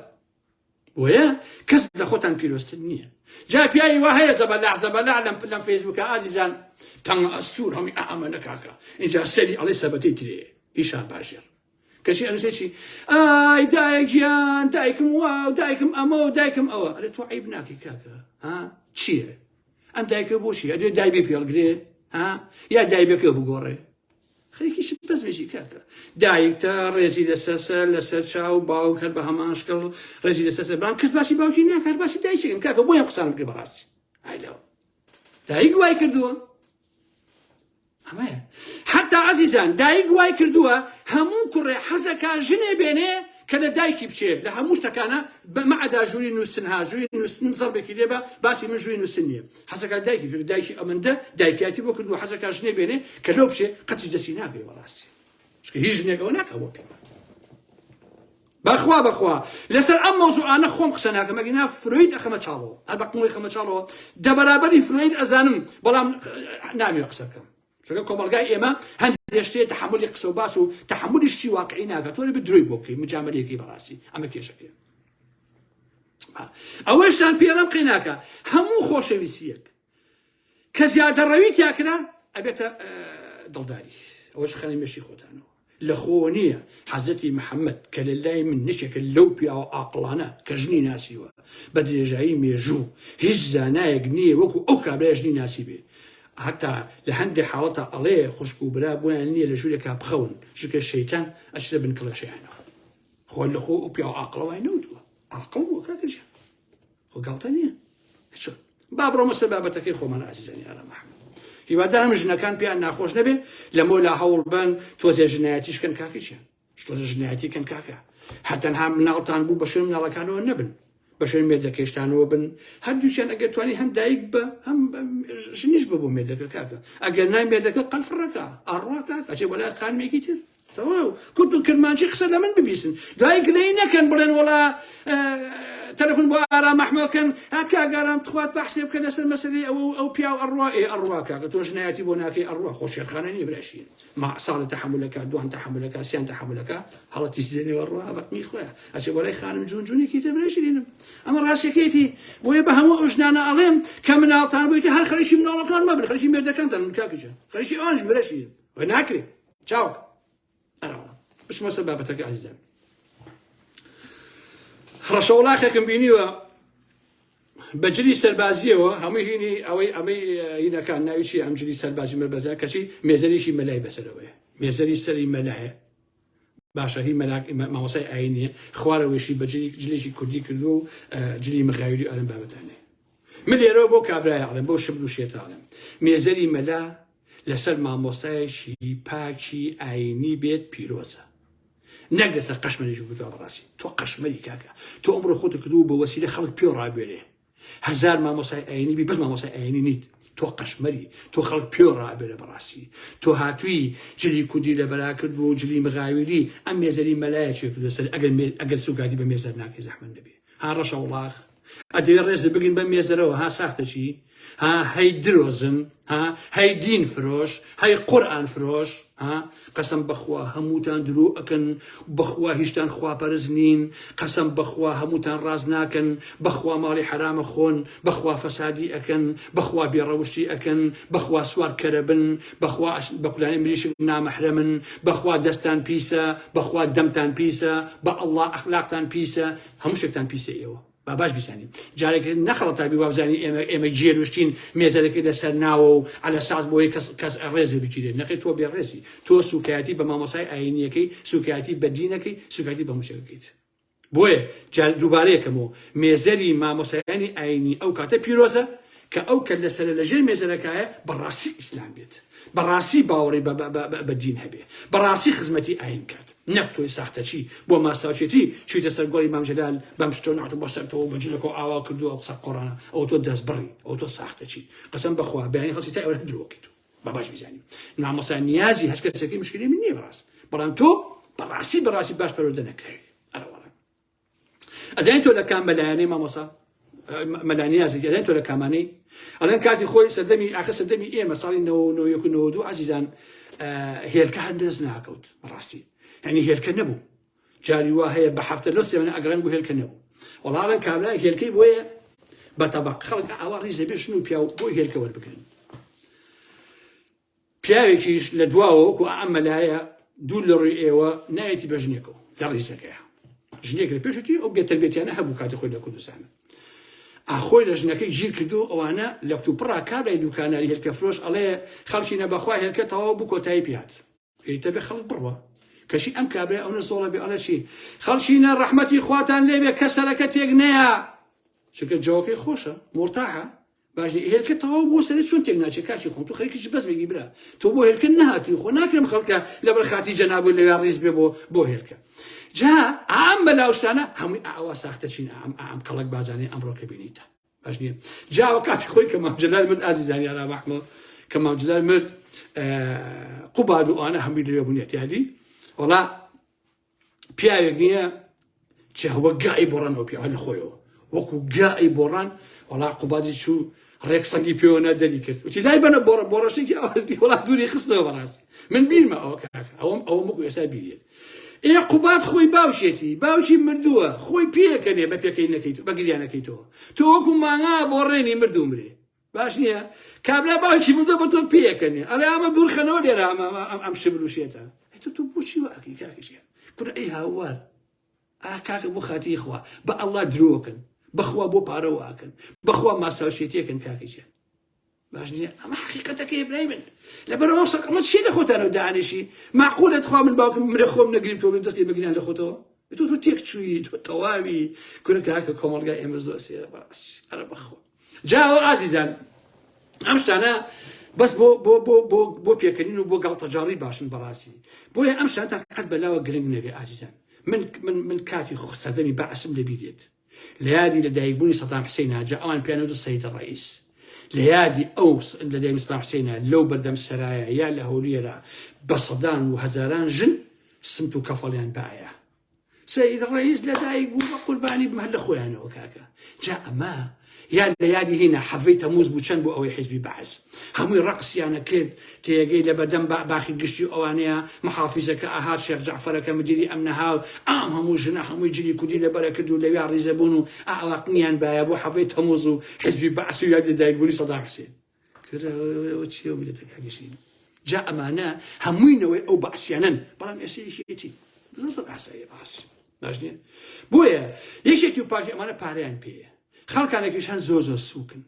وەیە کەس لە خۆتان پیرۆستن نییە جا پیاوی وا هەیە زەبەلاع لەم فەیسبووکە ئازیزان تەنگە ئەستور هەمی ئەمەنە کاکە اینجا سەری ئەڵێ سەبەتەی ترێ ئیشان باشێر کەشی ئەنووسێکی ئای دایک گیان دایکم وا و دایکم ئەمە و دایکم ئەوە ئەرێ تۆ عیب ناکەی کاکە چییە ئەم دایکە بۆچی ئەدوێ دایبێ پێڵگرێ یا دایبەکە بگۆڕێ خەریکیش بەزێژی کاکە دایکتە ڕێزی لەسەر چاو باوک هەر بە هەماشکڵ ڕێزی لەسەر بام کەس باسی باوکی ناکات باسی دایکێن کاکە بۆ یان قسانم بکە بەڕاستی ئایلەوە دایک وای کردووە ئەمەیە حتا عەزیزان دایک وای کردووە هەموو کوڕێ حەزەکە ژنێ بێنێ کە لە دایکی بچێت لە هەموو شتەکانە بەمەعدا ژووری نووسنها ژووری نووسن زەڵبێکی لێبە باسی من ژووری نووسن نییە حەزەکە دایکی ئەمەندە دایکاتی بۆ کردو حەزەکە ژنێ بێنێ کە لەو بچێ قەتیش دەستی ناکەی بەڕاستی چکە هیچ ژنێکەوە ناکەوە پێ بەخوا لەسەر ئەم مەوزوعانە خۆم قسە ناکەم ئەگەنا فرۆید ئەخەمە چاڵەوە هەر بەقمەوەی خەمە چاڵەوە دەبەرابەری فرۆید ئەزانم بەڵام نامێ قسە بکەم چونکە کۆمەلگای ئێمە هەندێک شتێ تەحملی قسە و باس و تەحملی شتی واقعی ناکات تۆ لێ بدروی بۆ بکەی مجامەلەیەکی بەڕاستی ئەمە کێشەکەیە ئەوەشتان پێڵەم قیناکە هەموو خۆشەویستیەک کە زیادەڕەوی تیاکرا ئەبێتە دڵداری ئەوەش خەنی مێشی خۆتانەوە لە خۆ نییە حەزەتی محەممەد کە لە لای من نشێکە لەو پیاوە ئاقڵانە کە ژنی ناسیوە بە درێژایی مێژوو هیچ زانایەک نییە وەکو ئەو کابرای ژنی ناسی بێ حتا لە هەندێک حاڵەتە ئەڵێ خوشک و برا بۆیان نییە لە ژوورێکا بخەون چونکە شەیتان ئەچرە بن کڵەشیانەوە خۆ لە خۆ و پیاوە ئاقڵەوەی نەوتووە ئاقڵ بووە کاکەجیان خۆ گاڵتە نییە چۆن با بڕۆمە سەر بابەتەکەی خۆمان ئازیزانی ئارا محەممەد هیوادارم ژنەکان پێیان ناخۆش نەبێ لەمۆ لە هەوڵ بن تۆزێ ژنایەتیشکەن کاکەچیان تۆزە ژنایەتیکەن کاکە هەتەنها مناڵتان بوو بە شوێن مناڵەکانەوە نەبن بە شوێن مێردەکەیشتانەوە بن هەردووچیان ئەگەر توانی هەم دایک بە هەم ژنیش ببوو مێردەکە کاکە ئەگەر نای مێردەکە قەلفڕەکە ئاڕوا کاک ئەچێ بەلای خانمێکی تر تەواو کورد و کرمانچی قسە لە من ببیسن دوای گلەی نەکەن بڵێن وەڵا تەلەفۆن بۆ ئارا مەحمەدکەن کاگارام تخوات بەحسێ بکە لەسەر مەسەلەی ئەو پیاو ئەڕوا ئەڕوا کاکە تۆ ژنایەتی بۆ ناکەی ئەڕوا خۆ شێرخانە نییە براشین ما ساڵی تەحملەکە دوان تەحملەکە سیان تەحملەکە هەڵەتی سێنێ ئەڕوا بەقمی خۆیان ئەچێ بەلای خانم جوونجوونێکی تر براشینم ئەمە ڕاستیەکەیەتی بۆیە بە هەموو ئەو ژنانە ئەڵێم کە مناڵتان بوویتە هەر خەریکی مناڵەکان مەبن خەریکی مێردەکانتان کاکەجان خەریکی ئەوانش براشین وە ناکرێ چاوکە ئەراوە بچمە سەر بابەتەکە عەزیزان ڕەشەوڵاخێکم بینیوە بەجلی سەربازیەوە هەمووی هینی ئەمەی هینەکان ناوی چی ئەم جلی سەربازی مەربەزە کەچی مێزەریشی مەلای بەسەرەوەیە مێزەری سەری مەلایە باشە هی مامۆسای ئاینیە خوارەوەشی بە جلێکی کوردی کردو و جلی مغاویری ئەلم بابەتانێ من لێرەوە بۆ کابرای ئەڵێم بۆ شبر و شێتاڵێم مێزەری مەلا لەسەر مامۆستایەکی پاکی ئاینی بێت پیرۆزە نەک لەسەر قەشمەریش بووتەوە بەڕاستی تۆ قەشمەری کاکە تۆ ئەمڕۆ خۆت کردو بە وەسیلە خەڵک پێ ڕابێنێ هەزار مامۆسای ئاینی بی بەس مامۆسای ئاینی نیت تۆ قەشمەری تۆ خەڵک پێ ڕابێنە بەڕاستی تۆ هاتووی جلی کوردی لە بەرا کرد و جلی مغاویری ئەم مێزەری مەلایە چێ کردو سەر ئەگەر سوگاتی بە مێزەر ناکەی زەحمەت نەبێ ها ڕەشەوڵاخ ئەدێ ڕێز بگین بە مێزەرەوە ها ساختە چی ها هەی درۆزم ها هەی دین فرۆش هەی قورئان فرۆش ها قەسەم بەخوا هەمووتان درۆ ئەکەن بەخوا هیچتان خواپەرز نین قەسەم بەخوا هەمووتان ڕاز ناکەن بەخوا ماڵی حرامە خۆن بەخوا فەسادی ئەکەن بەخوا بێڕەوشتی ئەکەن بەخوا سوار کەرە بن بەخوا بەکولانی مریشک نامەحرەمن بەخوا دەستان پیسە بەخوا دەمتان پیسە بە ئەڵڵا ئەخلاقتان پیسە هەموو شتێکتان پیسە ئێوە باش بیزانین جارێک نەخەڵەت تابی وابزانی ئێمە جێروشتین مێزەرەکەی لەسەر ناوە و على ساز بۆی کەس ڕێزی بگیرێت نەقی تۆ بێڕێزی تۆ سوکایەتی بە مامۆسای ئاینیەکەی سوکایەتی بە دینەکەی سوکایەتی بە موشەکەیت بۆیە دووبارەیەکەمەوە مێزەری مامۆسایانی ئاینی ئەو کاتە پیرۆزە کە ئەو کە لەسەر لەژێر مێزەرەکایە بەڕاستی ئیسلام بێت بەڕاستی باوەڕی بە دین هەبێ بەڕاستی خزمەتی ئاین کات نەک تۆی ساختەچی بۆ ماستاوچێتی چیتە سەر گۆڵی مام جەلال بەم شتۆ ناتۆ بۆ سەرتەوە بەجلەکە ئاوا کردو ئەو قسە قۆڕانە ئەو تۆ دەست بڕی ئەو تۆ ساختەچی قەسەم بەخوا بەیانی خەڵکی تا ئێوە درۆکەیت با باش بیزانیم مامۆستا نیازی هەچ کەسێکی مشکلی من نییە بەڕاست بەڵام تۆ بەڕاستی باش پەروەردە نەکراوی ئەرەوەڵە ئەزانین تۆ لە کام مەلایانەی مامۆستا مەلانیازی ئەزانین تۆ لە کامانەی ئەڵێن کاتی خۆی سەردەمی ئێمە ساڵی 1992 عزیزان هێلکە هەندەست ناکەوت بەڕاستی یعنی هێلکە نەبوو جاری وا هەیە بە هەفتە لەو سێمانە ئەگەڕێن بۆ هێلکە نەبوو وەڵاڵەن کابرای هێلکەی بۆیە بە تەبەق خەڵک ئاوا ڕیزە بێ شن و پیا و بۆی هێلکە وەربگرن پیاوێکیش لە دواوە وەکو ئەم مەلایە دوو لە ڕووی ئێوە نایەتی بە ژنێکەوە لە ڕیزەکەیە ژنێک لە پێشوتی ئەو بێتەربێتیانە هەبوو کاتی خۆی لە کوردستانە ئاخۆی لە ژنەکەی گیر کردو ئەوانە لە کتوپڕا کابرای دوکاناری هێلکە فرۆش ئەڵێ خەڵکی نەبەخوا هێلکە تەواو بوو کۆتایی پێهات ئیتە بێ خەڵک بڕوە کەشی ئەم کابرای ئەو نەزۆڵە بێ ئەڵێ چی خەڵشینە ڕەحمەتی خواتان لێبێ کەسەرەکە تێک نەیە چونکە جوابەکەی خۆشە مرتاحە باشنی هێلکەتەوە بۆ سەر چۆن تێک ناچێت کاکی خۆم تو خەریکیش بەس بێگی برا تۆ بۆ هێلکە نەهاتووی خۆ ناکرێم خەڵکە لەبەر خاتی جەنابوو لەوێ ڕیز بێ بۆ هێلکە جا ئام بەناوشتانە هەمووی ئاوا ساختە چین ئام کەڵک بازانێ ئەمڕۆکە بینیتە باش نییە جاوە کاتی خۆی کە مام جەلال مرد ئازیزانی ئارا مەحموود کە مام جەلال مرد قوباد و ئانە هەمووی لەوێ بوون یەتیادی وەڵا پیاوێک نییە چ هەوە گای بۆڕانەوە پیاوە لە خۆیەوە وەکو گای بۆڕان وەڵا قوبادی چوو ڕێک سەنگی پێوە دەلی کرد وتی لای بەنە بۆڕەشێکی وەڵا دووری خستەوە بەڕاستی من بیرمە ئەوە کاکە ئەوە مەکو ئێستا بیرێت ئێ قوباد خۆی باوشێتی باوکی مردووە خۆی پێکەنێ بە پێکەی نەکەیت بە گریان نەکەیتەوە تۆ وەکو مانگا بۆ ڕێنی مردوو مرێ باش نییە کابرا باوکی مردووە بە تۆ پێکەنێ ئەڵێ ئەمە دوورخەنەوە لێرە ئەم شبروشێتە تۆ بۆچی واکەی کاکەشیان کورە ئەی هاوار کاکە بۆ خاتی خوا بە ئەڵڵا درۆکن بەخوا بۆ پارەواکەن بەخوا ماساوشێتیەکەن کاکەیان باش نییە ئەمە حقیقەتەکەی برای من لەبەرەوە سەقەڵەت چی لە خۆتانەوە دانیشی معقولە خوا من باوکم مرە خۆم نەگریم تۆ دەستی بگریان لە خۆتەوە تۆ تێک چووی تۆ تەواوی کورە کاکە کۆمەڵگای ئێمە زۆر سێرە باسی ئەرە بەخۆ جاوە ئازیزان ئەم شتانە بەس بۆ پێکەنین و بۆ گاڵتەجاڕی باشن بەڕاستی بۆیە ئەم شتان قەت بەلاوە گرنگ نەبێ ئازیزان من کاتی سەردەمی بەعسم لەبیرێت لە یادی لەدایکبوونی سەدام حوسێن جا ئەوان پێیانەوتە سەید ڕەئیس لە یادی ئەو لەدایک سەدام حوسێنە لەو بەردەم سەرایە یا لە هەولێرە بە سەدان و هەزاران ژن سمت و کەفەڵیان باە سەید ڕەئیس لەدایک بوو بە قوربانی بمە لە خۆیانەوە کاکە جا ئەمە یان لە یادی هێنا حەفەی تەمووز بوو چەند بۆ ئەوەی حیزبی بەعس هەمووی ڕەقسیانە کرد تێگەی لە بەدەم باخی گشتی ئەوانەیە محافیزەکە ئاهات شێخ جەعفەرەکە مدیری ئەمنەهاو ئام هەموو ژنە هەمووی جلی کوردی لەبەرە کرد و لەوێ ڕیزە بوون و ئاواقنیان باە بۆ حەفەی تەمووز و حیزبی بەعس و یادی لەدایکبوونی سەدام حوسێن کردەوە چیە بێتەکە گەشتین جا ئەمانە هەمووینەوەی ئەو بەعسیانن بەڵام ئێسێکی زۆر ئاساییە باسی باش نییە بۆیە یەکێکی و پاشی ئەمانە پارەیان پێیە خەڵکانێکیش هەن زۆر سووکن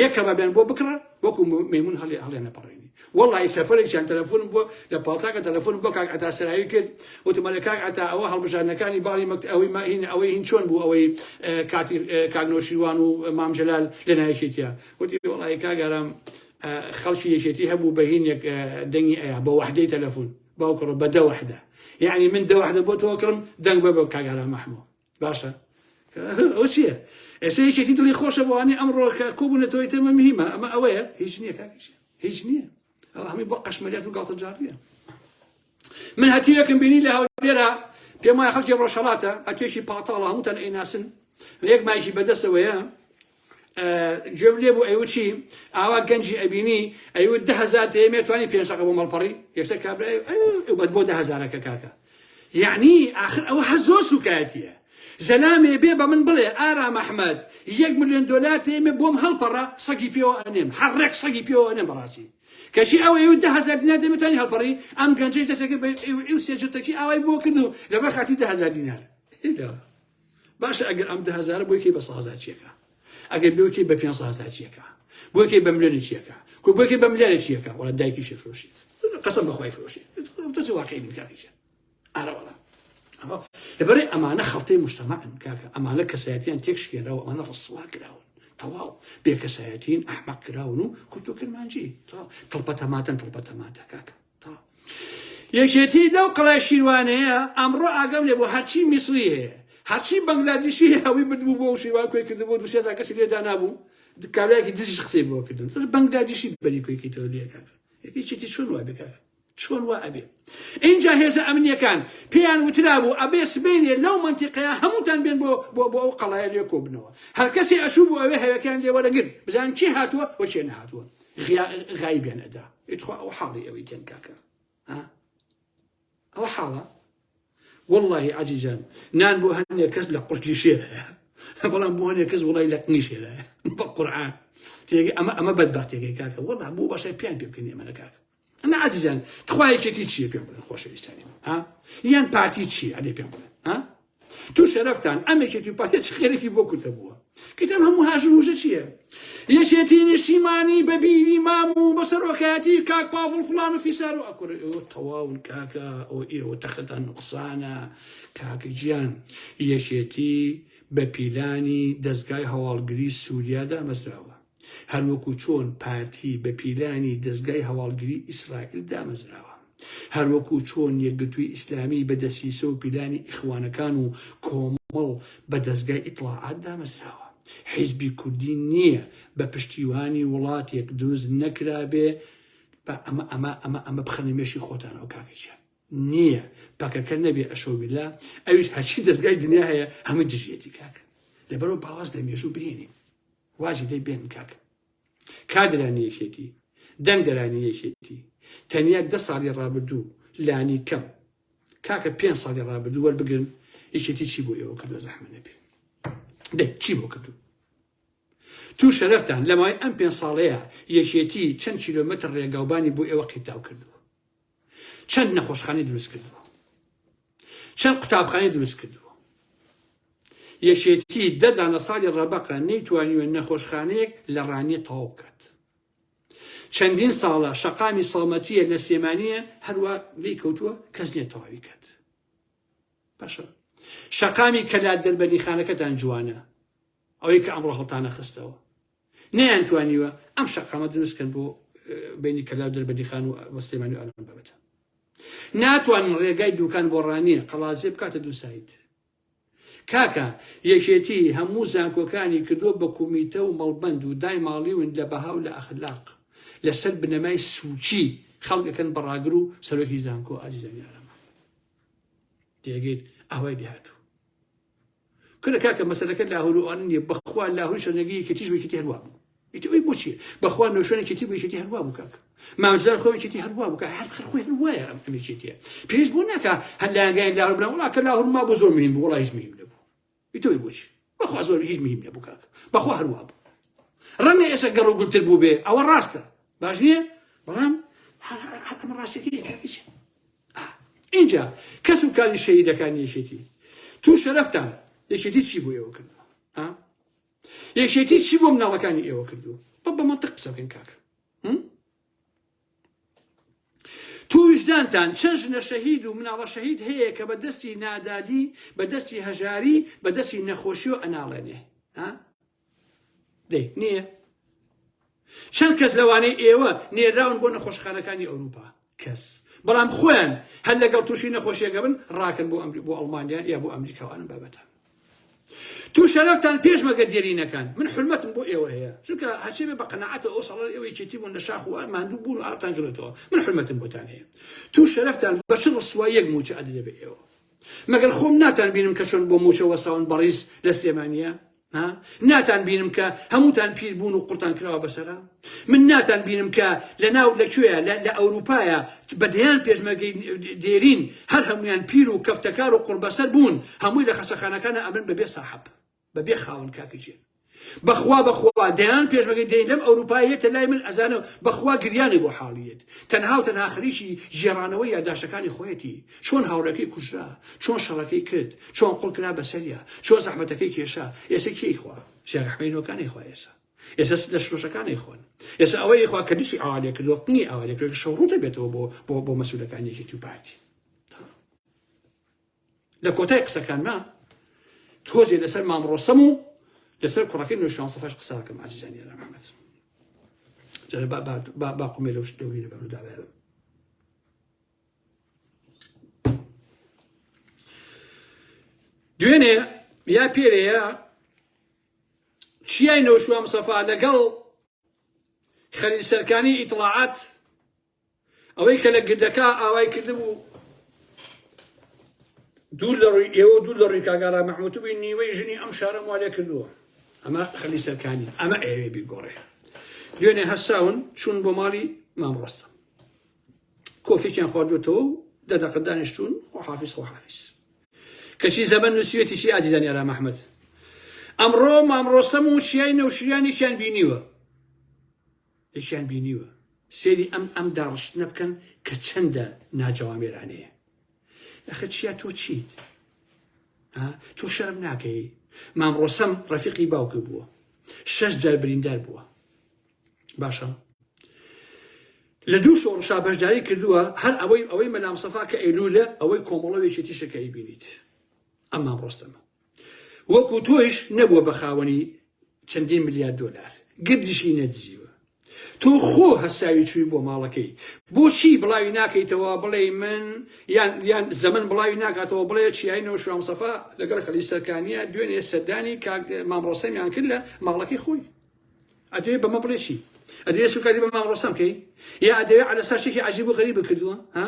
یەکەمە بێن بۆ بکڕە وەکو مەیمون هەڵێ نەپەڕێنی وەڵی سەفەرێکیان تەلەفۆنم بۆ لە پاڵتاکە تەلەفۆنم بۆ کاک ئەتا سەرایی کرد وتمەلە کاک ئەتا ئەوە هەڵبژارنەکانی باڵی ئەوەی هین چۆن بوو ئەوەی کاتی کاگنۆشیوان و مام جەلال لە نایەکێتیە وتی وەڵی کاگەرام خەڵکی یەکێتی هەبوو بە هین دەنگی ئەیە بە وەحدەی تەلەفۆن باوکڕە بە دە وەحدە یعنی من دە وەحدە بۆ تۆ کڕم دەنگ بە کاگەرام مەحموود باشە ئەو چییە ئێستا یەکێتی دڵی خۆشە بۆوانی ئەمڕۆ کۆبوونەتەوەی تەمە مهمە ئەمە ئەوەیە هیچ نییە کاکیشە هیچ نییە ئەوە هەمی بۆ قەشمەریات و گاڵتەجاڕیە من هەتیوەکم بینی لە هەولێرە پێم وایە خەڵکی ڕۆژهەڵاتە هەتیوێکی پاتاڵە هەمووتان ئەیناسن یەک مایشی بەدەستەوەیە گوێم لێ بوو ئەیوە چی ئاوا گەنجی ئەبینی ئەیوە 10,000 دەیەمێ توانی پێنجەقە بۆ مەڵپەڕی یەکسەر کابرا بۆ 10,000ەکە کاکە یعنی ئاخر ئەوە زۆر سوکایەتیە زەلامێ بێ بە من بڵێ ئارام ئەحمەد $1 ملیۆن تێمێ بۆم هەڵپەڕە سەگی پێوە ئەنێم هەڕێک سەگی پێوە ئەنێم بەڕاستی کەشی ئەوەی 10,000 دینار دەمێتوانی هەڵپەڕی ئەم گەنجەی دەسەکە ئەو سێجەتەکی ئەوای بۆ کرد و لەبەر خاتی 10,000 دینار باشە ئەگەر ئەم 10,000 بۆیکەی بە 100,000 چیەکە ئەگەر بۆیکەی بە 500,000 چیەکە بۆیکەی بە ملیۆنی چیەکە بۆیکەی بە ملیارێک چیەکە وەڵا دایکیشی فرۆشی قەسەم بەخوای فرۆشی تۆ واقعی بنکاریشە ئارەوەڵا لەبەرەی ئەمانە خەڵتەی مجتەمەعن کاکە ئەمانە کەسایەتیان تێکشکێنراوە ئەمانە ڕەسوا کراون تەواو بێکەسایەتین ئەحمەق کراون و کورت و کرمانجی تڵپەتەماتەن تڵپەتەماتە کاکە یەکێتی لەو قەڵای شیروانەیە ئەمڕۆ ئاگەم لێ بۆ هەرچی میسری هەیە هەرچی بەنگلادیشی هەوی بردبوو بۆ شیوان کوێ کردبوو 200,000 کەسی لێدا نابوو کابرایەکی دزیش قسەی بۆ کردن بەنگلادیشی بەری کوێکیتەوە لێ کاکە یەکێتی چۆن وای بێ کاکە چۆن وا ئەبێ اینجا هێزە ئەمنیەکان پێیان وترا بوو ئەبێ سبەینێ لەو منتیقەیە هەمووتان بێن بۆ ئەو قەڵایە لێ کۆبنەوە هەر کەسی ئەچوو بوو ئەوێ هەوەکان لێ وەرەگرت بزان چی هاتووە و چێ نەهاتووە غایبیان ئەدا ئیتخوا ئەو حاڵی ئەوەی تێن کاکە ئەوە حاڵە والله عزیزان نان بۆ هەندێک کەس لە قورکی شێرە بەڵام بۆ هەندێک کەس وڵی لە قنی شێرە بە قورئان ئەمە بەدبەختێکی کاکە والله بۆ باشای پیان پێ بکەنی ئەمەنە کاکە ئەنا عزیزان تخوایەکێتی چییە پێم بڵێن خۆشەویستانی یان پارتی چییە ئەدەی پێم بڵێن تو شەرەفتان ئەمێکێتی و پارتی چ خێرێکی بۆ کورتە بووە کتاب هەموو هاژوژە چییە یەشێتی نیشتیمانی بە بیری مام و بە سەرۆکایەتی کاک پاڤڵ فڵان و فیسار و ئەکوڕێ ئەوە تەواون کاکە ئێوە تەختەتان نوقسانە کاکە گیان یەشێتی بە پیلانی دەستگای هەواڵگری سووریا دامەزراوە هەروەکو چۆن پارتی بە پیلانی دەستگای هەواڵگیری ئیسرائیل دامەزراوە، هەروەکو چۆن یەکگرتووی ئیسلامی بە دەسیسە و پیلانی ئیخوانەکان و کۆمەڵ بە دەستگای ئیطلاعات دامەزراوە. حیزبی کوردی نییە بە پشتیوانی وڵاتێک دروست نەکرابێ ئەمە بخەنەمێشی خۆتانەوە کاکەیە نییە، پاکەکە نەبێ ئەشەوبیلا ئەویش هەچی دەستگای دنیا هەیە هەمووی دژیەتی کاکە لەبەرەوە باواز لە مێژوو برێنین واژی دەی بێن کاکە کادرانیەشێتی دەنگ دەرانیەشێتی تەنیا 10 ساڵی ڕابردوو لانی کەم کاکە 5 ساڵی ڕابردوو وەربگرن یەکێتی چی بۆ ئێوە کردووە زەحمە نەبێ دەی چی بۆ کردو تو شەرەفتان لەمای ئەم 5 ساڵەیە یەکێتی چەند کیلۆمەتر ڕێگاوبانی بۆ ئێوە قیتاو کردووە، چەند نەخۆشخانەی دروست کردووە، چەند قوتابخانەی دروست کردووە. یەکێتی 10 دانە ساڵی ڕەبەقە نەیتوانیوە نەخۆشخانەیەک لە ڕانیە تەواو بکات. چەندین ساڵە شەقامی ساڵمەتیە لە سێمانیە هەروە لێی کەوتووە کەس نییە تەواوی کات. باشە شەقامی کەلات دەربەنیخانەکەتان جوانە ئەوەی کە ئەمڕۆ هەڵتانە خستەوە نەیانتوانیوە ئەم شەقامە دروستکەن بۆ بینی کەلات دەربەنیخان و سلێمانی و ئەلان بابەتە. ناتوانن ڕێگای دووکان بۆ ڕانیە قەڵازێ بکاتە دووسایت. کاکە یەکێتی هەموو زانکۆکانی کردووە بە کومیتە و مەڵبەند و دای ماڵیون لە بەها و لە ئەخلاق لەسەر بنەمای سوچی خەڵکەکەن بەڕاگر و سەرۆکی زانکۆ ئازیزانی ئارەمە تێگەیت ئەوەی دێهاتوو کرە کاکە مەسەلەکە لاهور و ئەوانە نییە بەخوا لاهور شوێنێکی یەکێتیش بۆ یەکێتی هەروە بوو ئیتەوەی بۆچی بەخوا نەوشێنێکێتی بۆ یەکێتی هەروە بوو کاکە مامزار خۆی یەکێتی هەروە بوو هەر خۆی هەروایە ئەم یەکێتیە پێویست بۆ ناکە هەر لایەنگای لاهور بڵێن وڵا کە لاهور ما بۆ زۆر مهم بوو وڵا هیچ مهم نەبوو ئیتەوەی بۆچی بەخوا زۆر هیچ مهم نەبوو کاکە بەخوا هەروە بوو ڕەنگە ئێستا گەڕ و گوتر بوو بێ ئەوە ڕاستە باش نییە بەڵام ئەمە ڕاستیەکەیە کاکەیە اینجا کەس و کاری شەهیدەکانی یەکێتی تو شەرەفتان یەکێتی چی بۆ ئێوە کردووە یەکێتی چی بۆ مناڵەکانی ئێوە کردووە بە مەنتیق قسە بکەین کاکە تو وجدانتان چەند ژنە شەهید و مناڵە شەهید هەیە کە بە دەستی نادادی بە دەستی هەژاری بە دەستی نەخۆشی و ئەناڵێنێ دەی نییە چەند کەس لەوانەی ئێوە نێراون بۆ نەخۆشخانەکانی ئەوروپا کەس بەڵام خۆیان هەر لەگەڵ تووشی نەخۆشیەکە بن ڕاکەن بۆ ئەڵمانیا یا بۆ ئەمریکاوانم بابەتە تو شەرەفتان پێشمەگە دێرینەکان من حرمەتم بۆ ئێوە هەیە چونکە هەرچی بێ بە قەناعەتە ئەو ساڵە ئێوە یەکێتی بوون لە شاخ و ماندوو بوون و ئاڵتان کردێتەوە من حرمەتم بۆتان هەیە تو شەرەفتان بە چ ڕسواییەک موچە ئەدرێ بە ئێوە مەگەر خۆم ناتان بینم کە چۆن بۆ موچەوە ساون بەڕیس لە سلێمانیە ناتان بینم کە هەمووتان پیر بوون و قورتان کراوە بەسەرا من ناتان بینم کە لەناو لەکوێیە لە ئەوروپایە بەدەیان پێشمەگەی دێرین هەر هەمویان پیر و کەفتەکار و قوربەسەر بوون هەمووی لە خەسەخانەکانە ئەمرن بەبێ ساحەب بەبێ خاوەن کاکەجێن بەخوا دەیان پێشمەگەی دێن لەم ئەوروپایەتە لای من ئەزانە بەخوا گریانی بۆ حاڵیت تەنها و تەنها خەریکی ژێڕانەوەی یاداشەکانی خۆیەتی چۆن هاوڕێکەی کوژرا چۆن شەڕەکەی کرد چۆن قوڵ کرا بەسەریە چۆن زەحمەتەکەی کێشا ئێستا کێی خوا شێرەحمەینەوەکانی خوا ئێستا لە شرۆشەکانی خۆن ئێستا ئەوەی خوا کە دیشی ئاوالێ کردووە قنی ئاوالێ کردو شەوڕوتە بێتەوە بۆ مەسوولەکانی یەکێتی و پارتی لە کۆتای قسەکانما تۆزێ لەسەر مامڕۆسەم و لەسەر کوڕەکەی نوێشان سەفەش قساکەم عزیزانی ئەرەمەحمەد جارە با قومێ لەو شتەوەی لەبەر و داوایە دوێنێ یا پێرەیە چیای نەوشوە مستەفا لەگەڵ خەریت سەرکانی ئیطلاعات ئەوەی کە لە گردەکە ئاوای کردبوو دوور لە ڕووی ئێوە دوور لە ڕووی کاگاڕا مەحموود بووی نیوەی ژنی ئەم شارەم وا لێ کردووە ئەمە خەلیت سەرکانی ئەمە ئێوێ بیگۆڕێ دوێنێ هەساون چوون بۆ ماڵی مامڕۆستە کۆفێکیان خواردوێتەوە و دەدەقە دانیشتوون خۆحافیز کەچی زەمن نووسوێتی چی ئازیزانی ئارام ئەحمەد ئەمڕۆ مامڕۆستەم و شیای نەوشریانێکیان بینیوە یەکیان بینیوە سێری ئەم داڕشتنە بکەن کە چەندە ناجەوامێرانەیە ئەخە چیا تۆ چیت تۆ شەرم ناکەی مامڕۆسەم ڕەفیقی باوکە بووە 6 جار بریندار بووە باشە لە 2 شۆڕشا بەشداری کردووە هەر ئەوەی مەلام سەفا کە ئەیلولە ئەوەی کۆمەڵەوێکی شەکەی بینیت ئەم مامڕۆستەمە وەکو تۆیش نەبووە بە خاوەنی چەندین ملیار دۆلار گردشی نەدزیوە تۆ خۆ هەساوی چووی بۆ ماڵەکەی بۆچی بڵاوی ناکەیتەوە بڵێ من یان زەمن بڵاوی ناکاتەوە بڵێ چیایەوە شوام سەفا لەگەڵ خەلیسەرکانیە دوێنێ سەردانی مامڕۆسەمیان کرد لە ماڵەکەی خۆی ئەدەوێت بەمە بڵێ چی ئەدەوێت سوکاری بە مامڕۆسەم کەی یا ئەدەوێت عەلەسەر شتێکی عەجیب و غەریب کردووە ها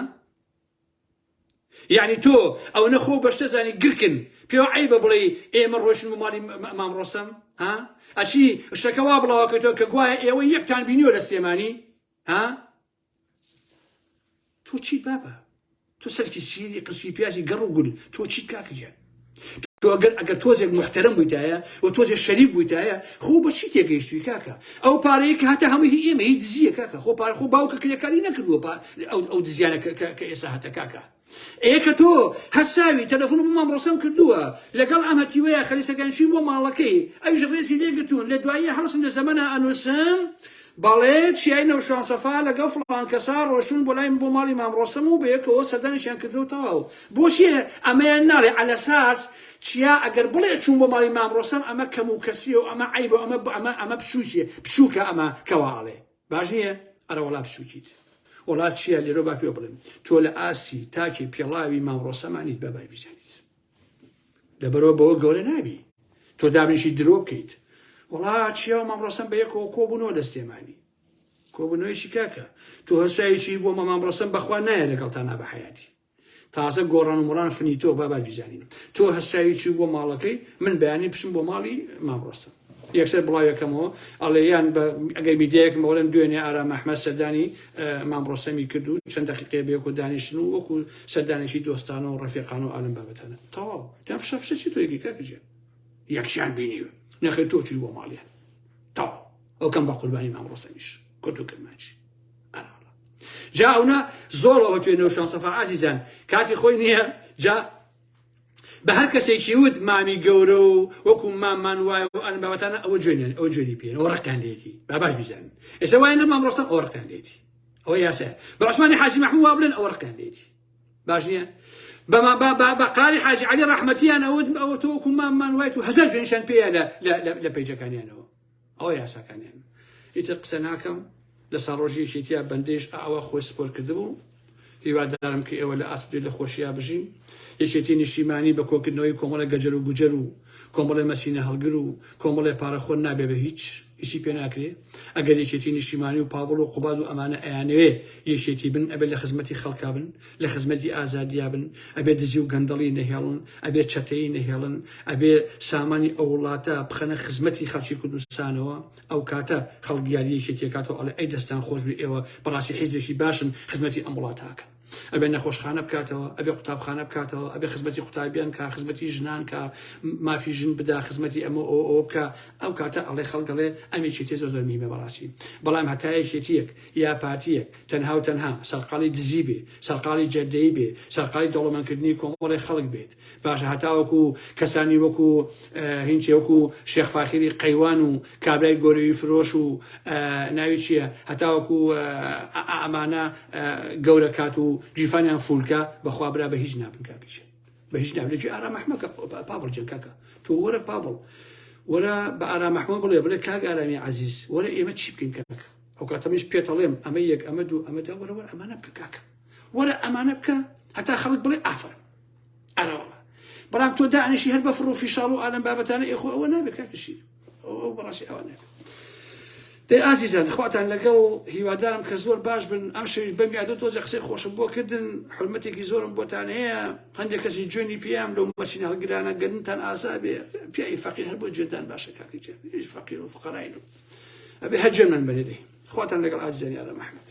یعنی تۆ ئەو نەخۆ بەشتە زانی گرکن پێوە عەیبە بڵێ ئێمە ڕۆشن بۆ ماڵی مامڕۆسەم ها ئەچی شتەکە وا بڵاوەکەیتەوە کە گوایە ئێوە یەکتان بینیوە لە سلێمانی ها تۆ چی بابە تۆ سەرکی سیری قرشی پیاسی گەڕ و گول تۆ چیت کاکەجێ تۆ ئەگەر تۆزێک محتەرەم بوویتایە و تۆزێک شەریف بوویتایە خۆ بە چی تێگەیشتووی کاکە ئەو پارەیە کە هەتا هەمووی ئێمە هی دزیە کاکە خۆ پارە خۆ باوکە کرێکاری نەکردووە ئەو دزیانە کە ئێستا هەتە کاکە ئێکە تۆ هەساوی تەلەفۆن بۆ مامڕۆسەم کردووە لەگەڵ ئەم هەتیوەیە خەلیسەکانشی بۆ ماڵەکەی ئەویش ڕێزی لێگرتوون لە دواییە هەڵسن لە زەمەنە ئەنووسم بەڵێ چیای شوام سەفا لەگەڵ فڵان کەسا ڕۆشن بۆ لای بۆ ماڵی مامڕۆسەم و بەیەکەوە سەردانیشیان کردوتەوە بۆچیە ئەمەیان ناڵێ عەلە ئەساس چیا ئەگەر بڵێ چوون بۆ ماڵی مامڕۆسەم ئەمە کەم و کەسیە و ئەمە عەیبە ئەمە بچووکە ئەمە کەواڵێ باش نییە ئەرە وەڵا بچووکیت وڵات چییە لێرە با پێ بڵێم تۆ لە ئاستی تاکی پێڵاوی مامڕۆسەمانیت بەبای بزانیت لەبەرەوە بەوە گەورە نابی تۆ دابنیشی درۆ بکەیت وڵات چیا و مامڕۆسەم بەیەکەوە کۆبوونەوە لە سلێمانی کۆبوونەوەیشی کاکە تۆ هەسایەکی بۆ مامڕۆسەم بەخوا نایە لەگەڵتانە بە حەیاتی تازە گۆڕان و مڕان فنیتۆ بابا بیزانین تۆ هەسایەکی بۆ ماڵەکەی من بەیانی پشم بۆ ماڵی مامڕۆسەم یەکسەر بڵاویەکەمەوە ئەڵێ یان ئەگەر میدیایەک مەوەڵم دوێنێ ئارام ئەحمەد سەردانی مامڕۆسەمی کرد و چەند دەقیقەیە بەیەکەوە دانیشتن و وەکو سەردانێکی دۆستانە و ڕەفیقانە و ئالم بابەتانە تەواو جا فشە چی تۆ یەکی کاکەجێ یەکشیان بینیوە نەخێت تۆ چووی بۆ ماڵیان تەواو ئەو کەم بە قوربانی مامڕۆسەمیش کورد و کلمانچی جا ئەونا زۆرەوە توێنەوە شوام سەفا عەزیزان کاتی خۆی نییە جا بە هەر کەسێکی وت مامی گەورە و وەکو مامان وایە و ئەن بابەتانە ئەوە جوێنی پێن ئەوە ڕقتان لێتی با باش بیزانن ئێستا وایە نە مامڕۆسەم ئەوە ڕقتان لێتی ئەوە یاسایە بە عوسمانی حاجی مەحموود وا بڵێن ئەوە ڕقتان لێتی باش نییە بە قاری حاجی عەلی ڕەحمەتیان ئەوە تۆ وەکو مامان وایە و هەزار جوێنیشان پێیە لە پەیجەکانیانەوە ئەوە یاساکانیان ئیتر قسە ناکەم لە ساڕۆژیەکی تیا بەندێش ئەوە خۆی سپۆر کردبوو هیوادارم کە ئێوە لە ئاسبێ لە خۆشییا بژین یەکێتی نیشتیمانی بە کۆکردنەوەی کۆمەڵە گەجەر و گوجەر و کۆمەڵە مەسینە هەڵگر و کۆمەڵێ پارەخۆر نابێ بە هیچی پێ ناکرێ ئەگەر یەکێتی نیشتیمانی و پاڵ و قوباد و ئەمانە ئەیانەوێ یەکێتی بن ئەبێ لە خزمەتی خەڵکا بن لە خزمەتی ئازادیا بن ئەبێ دزی و گەندەڵی نەهێڵن ئەبێ چەتەی نەهێڵن ئەبێ سامانی ئەو وڵاتە بخەنە خزمەتی خەڵکی کوردستانەوە ئەو کاتە خەڵکیاری یەکێتیەکاتەوە ئەڵێ ئەی دەستان خۆش بێ ئێوە بەڕاستی حیزبێکی باشن خزمەتی ئەم وڵاتاکەن ئەبێ نەخۆشخانە بکاتەوە ئەبێ قوتابخانە بکاتەوە ئەبێ خزمەتی قوتابیان کا خزمەتی ژنان کا مافی ژن بدا خزمەتی ئەمە ئەو بکە ئەو کاتە ئەڵێ خەڵگەڵێ ئەمێکێتی زۆر میمە بەڕاستی بەڵام هەتایەکێتیەک یا پارتیەک تەنها و تەنها سەرقاڵی دزی بێ سەرقاڵی جەدەی بێ سەرقاڵی دەوڵەمەندکردنی کۆمەڵی خەڵک بێت باشە هەتاوەکو کەسانی وەکو هینچێ وەکو شێخ فاخری قەیوان و کابرای گۆرەوی فرۆش و ناوی چییە هەتاوەکو ئەمانە گەورە کات و جیفانیان فولکە بەخوا برا بە هیچ نابن کاکەش بە هیچ نابن لەجێ ئارام ئەحمەد پاڵ جەن کاکە تۆ وەرە پاڵ وەرە بە ئارام ئەحمەد بڵێ کاک ئارامی عەزیز وەرە ئێمە چی بکەین کاکە ئەو کاتە منش پێتەڵێم ئەمە یەک ئەمە دوو ئەمە دا وەرە ئەمانە بکە کاکە وەرە ئەمانە بکە هەتا خەڵک بڵێ ئافرە ئەرەوەڵە بەڵام تۆ دانیشی هەر بە فڕۆ فیشاڵ و ئالەم بابەتانە ئێخۆ ئەوە نابێ کاکەشی ئەو بەڕاستی ئەوە نابێ دەی ئازیزان خواتان لەگەڵ هیوادارم کە زۆر باش بن ئەم شەویش بەمیادە تۆزە قسەی خۆشم بۆ کردن حرمەتێکی زۆرم بۆتان هەیە هەندێک کەسی جوێنی پێیام لەو مەسینە هەڵگرانە گەنتان ئازا بێ پیاوی فەقیر هەر بۆ جێتان باشە کاکەی جێ فەقیر و فقەراین ئەبێ هەجێ من بەنێدەی خواتان لەگەڵ ئازیزانی ئارام ئەحمەد